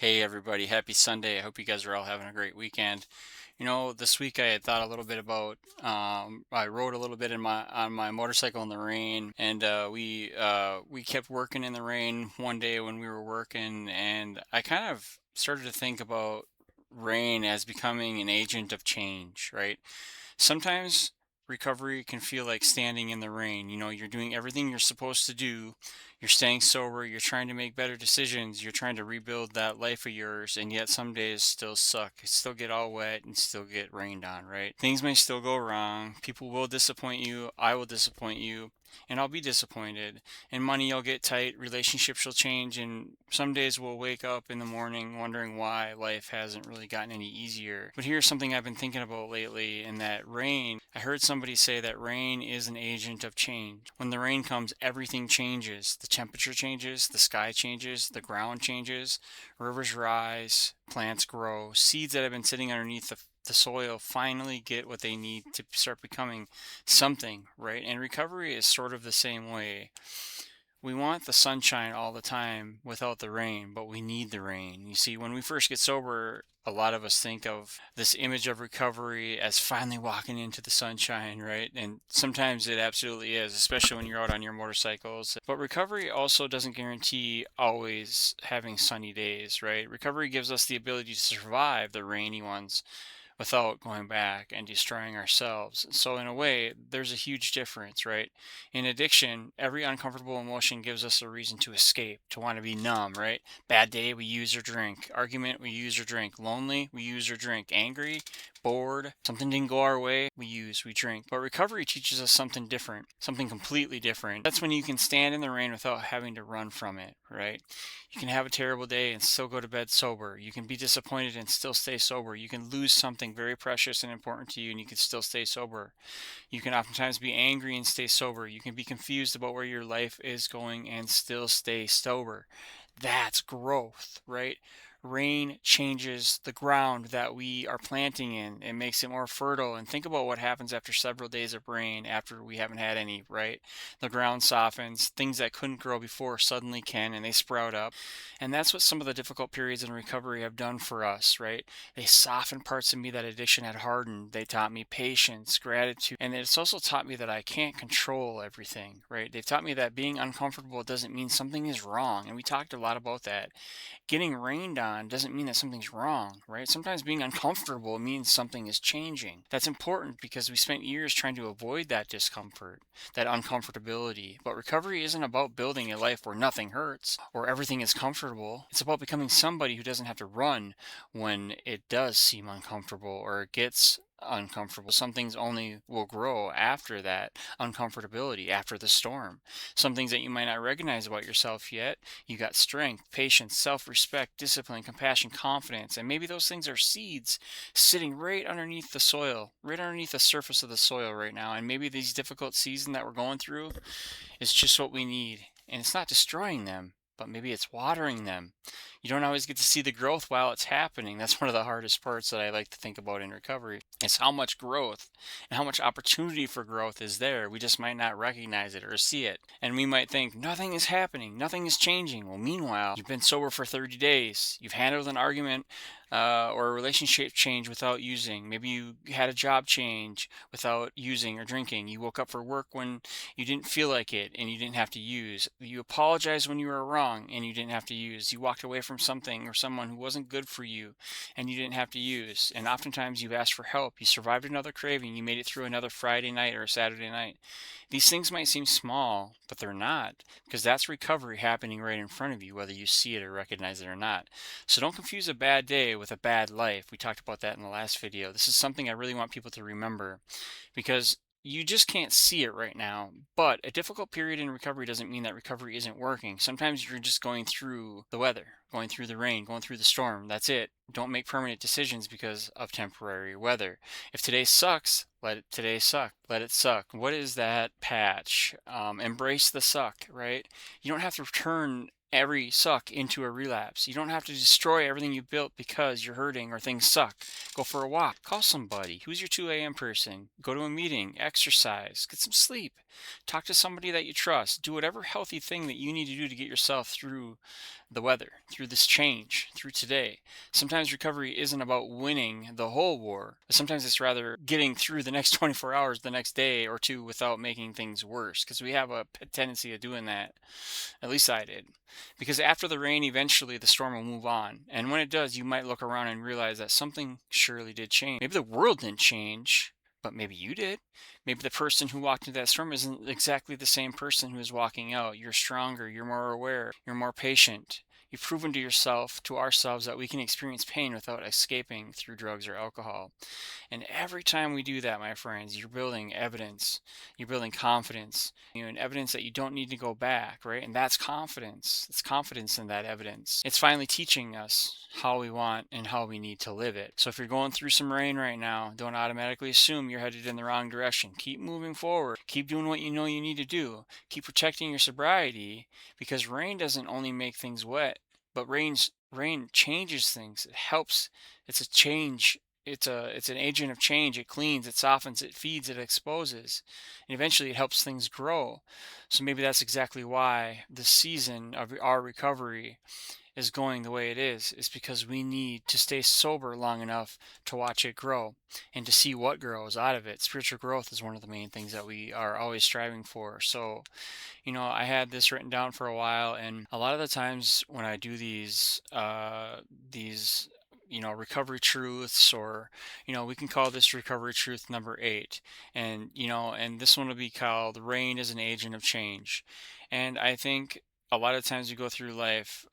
Hey everybody, happy Sunday. I hope you guys are all having a great weekend. This week I had thought a little bit about I rode a little bit in my on my motorcycle in the rain, and we kept working in the rain one day when we were working, and I kind of started to think about rain as becoming an agent of change, right? Sometimes recovery can feel like standing in the rain. You're doing everything you're supposed to do. You're staying sober. You're trying to make better decisions. You're trying to rebuild that life of yours. And yet some days still suck. Still get all wet and still get rained on, right? Things may still go wrong. People will disappoint you. I will disappoint you. And I'll be disappointed. And money will get tight. Relationships will change. And some days we'll wake up in the morning wondering why life hasn't really gotten any easier. But here's something I've been thinking about lately, and that rain, I heard somebody say that rain is an agent of change. When the rain comes, everything changes. The temperature changes, the sky changes, the ground changes, rivers rise, plants grow, seeds that have been sitting underneath the soil finally get what they need to start becoming something, right? And recovery is sort of the same way. We want the sunshine all the time without the rain, but we need the rain. You see, when we first get sober, a lot of us think of this image of recovery as finally walking into the sunshine, right? And sometimes it absolutely is, especially when you're out on your motorcycles. But recovery also doesn't guarantee always having sunny days, right? Recovery gives us the ability to survive the rainy ones without going back and destroying ourselves. So, in a way, there's a huge difference, right? In addiction, every uncomfortable emotion gives us a reason to escape, to want to be numb, right? Bad day, we use or drink. Argument, we use or drink. Lonely, we use or drink. Angry, bored, something didn't go our way, we drink. But recovery teaches us something different, something completely different. That's when you can stand in the rain without having to run from it, right? You can have a terrible day and still go to bed sober. You can be disappointed and still stay sober. You can lose something very precious and important to you and you can still stay sober. You can oftentimes be angry and stay sober. You can be confused about where your life is going and still stay sober. That's growth, right? Rain changes the ground that we are planting in. It makes it more fertile. And think about what happens after several days of rain, after we haven't had any, right? The ground softens. Things that couldn't grow before suddenly can, and they sprout up. And that's what some of the difficult periods in recovery have done for us, right? They softened parts of me that addiction had hardened. They taught me patience, gratitude, and it's also taught me that I can't control everything, right? They've taught me that being uncomfortable doesn't mean something is wrong. And we talked a lot about that. Getting rained on doesn't mean that something's wrong, right? Sometimes being uncomfortable means something is changing. That's important because we spent years trying to avoid that discomfort, that uncomfortability. But recovery isn't about building a life where nothing hurts or everything is comfortable. It's about becoming somebody who doesn't have to run when it does seem uncomfortable or it gets uncomfortable. Some things only will grow after that uncomfortability, after the storm. Some things that you might not recognize about yourself yet. You got strength, patience, self respect, discipline, compassion, confidence. And maybe those things are seeds sitting right underneath the soil, right underneath the surface of the soil right now. And maybe these difficult seasons that we're going through is just what we need. And it's not destroying them, but maybe it's watering them. You don't always get to see the growth while it's happening. That's one of the hardest parts that I like to think about in recovery. It's how much growth and how much opportunity for growth is there. We just might not recognize it or see it. And we might think nothing is happening, nothing is changing. Well, meanwhile, you've been sober for 30 days. You've handled an argument or a relationship change without using. Maybe you had a job change without using or drinking. You woke up for work when you didn't feel like it and you didn't have to use. You apologized when you were wrong and you didn't have to use. You walked away from something or someone who wasn't good for you and you didn't have to use. And oftentimes you've asked for help. You survived another craving. You made it through another Friday night or a Saturday night. These things might seem small, but they're not, because that's recovery happening right in front of you, whether you see it or recognize it or not. So don't confuse a bad day with a bad life. We talked about that in the last video. This is something I really want people to remember because you just can't see it right now. But a difficult period in recovery doesn't mean that recovery isn't working. Sometimes you're just going through the weather, going through the rain, going through the storm. That's it. Don't make permanent decisions because of temporary weather. If today sucks, let it today suck. Let it suck. What is that patch? Embrace the suck, right? You don't have to turn every suck into a relapse. You don't have to destroy everything you built because you're hurting or things suck. Go for a walk. Call somebody. Who's your 2 a.m. person? Go to a meeting. Exercise. Get some sleep. Talk to somebody that you trust. Do whatever healthy thing that you need to do to get yourself through the weather, through this change, through today. Sometimes recovery isn't about winning the whole war. Sometimes it's rather getting through the next 24 hours, the next day or two without making things worse. Because we have a tendency of doing that. At least I did. Because after the rain, eventually the storm will move on. And when it does, you might look around and realize that something surely did change. Maybe the world didn't change, but maybe you did. Maybe the person who walked into that storm isn't exactly the same person who is walking out. You're stronger, you're more aware, you're more patient. You've proven to yourself, to ourselves, that we can experience pain without escaping through drugs or alcohol. And every time we do that, my friends, you're building evidence, you're building confidence, and evidence that you don't need to go back, right? And that's confidence. It's confidence in that evidence. It's finally teaching us how we want and how we need to live it. So if you're going through some rain right now, don't automatically assume you're headed in the wrong direction. Keep moving forward. Keep doing what you know you need to do. Keep protecting your sobriety, because rain doesn't only make things wet, but rain changes things. It helps. It's a change. It's an agent of change. It cleans, it softens, it feeds, it exposes, and eventually it helps things grow. So maybe that's exactly why the season of our recovery is going the way it is because we need to stay sober long enough to watch it grow and to see what grows out of it. Spiritual growth is one of the main things that we are always striving for. So, I had this written down for a while, and a lot of the times when I do these recovery truths, or we can call this recovery truth number 8, and and this one will be called rain is an agent of change. And I think a lot of times we go through life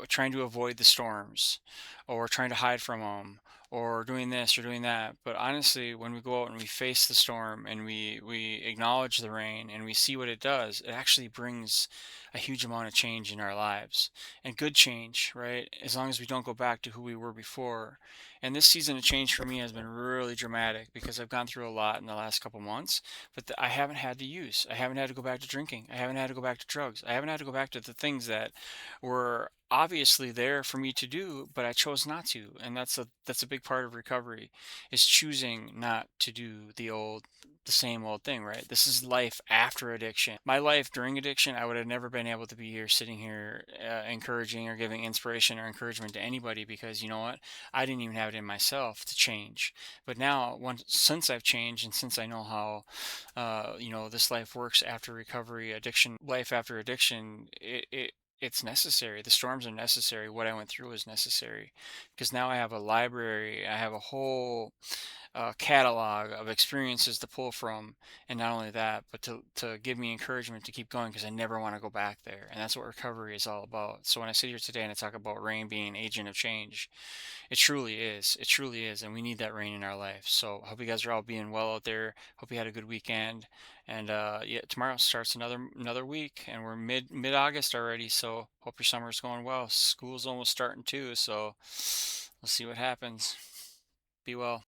trying to avoid the storms, or trying to hide from them, or doing this or doing that. But honestly, when we go out and we face the storm, and we acknowledge the rain and we see what it does, it actually brings a huge amount of change in our lives, and good change, right? As long as we don't go back to who we were before. And this season of change for me has been really dramatic, because I've gone through a lot in the last couple months, but I haven't had to use. I haven't had to go back to drinking. I haven't had to go back to drugs. I haven't had to go back to the things that were obviously there for me to do, but I chose not to. And that's a big part of recovery, is choosing not to do the same old thing, right? This is life after addiction. My life during addiction, I would have never been able to be here, sitting here, encouraging or giving inspiration or encouragement to anybody, because you know what? I didn't even have it in myself to change. But now, since I've changed, and since I know how, this life works after recovery, life after addiction, it's necessary. The storms are necessary. What I went through is necessary, because now I have a library. I have a whole catalog of experiences to pull from, and not only that, but to give me encouragement to keep going, because I never want to go back there. And that's what recovery is all about. So when I sit here today and I talk about rain being an agent of change, it truly is. It truly is, and we need that rain in our life. So I hope you guys are all being well out there. Hope you had a good weekend. And yeah, tomorrow starts another week, and we're mid August already. So hope your summer's going well. School's almost starting too, so we'll see what happens. Be well.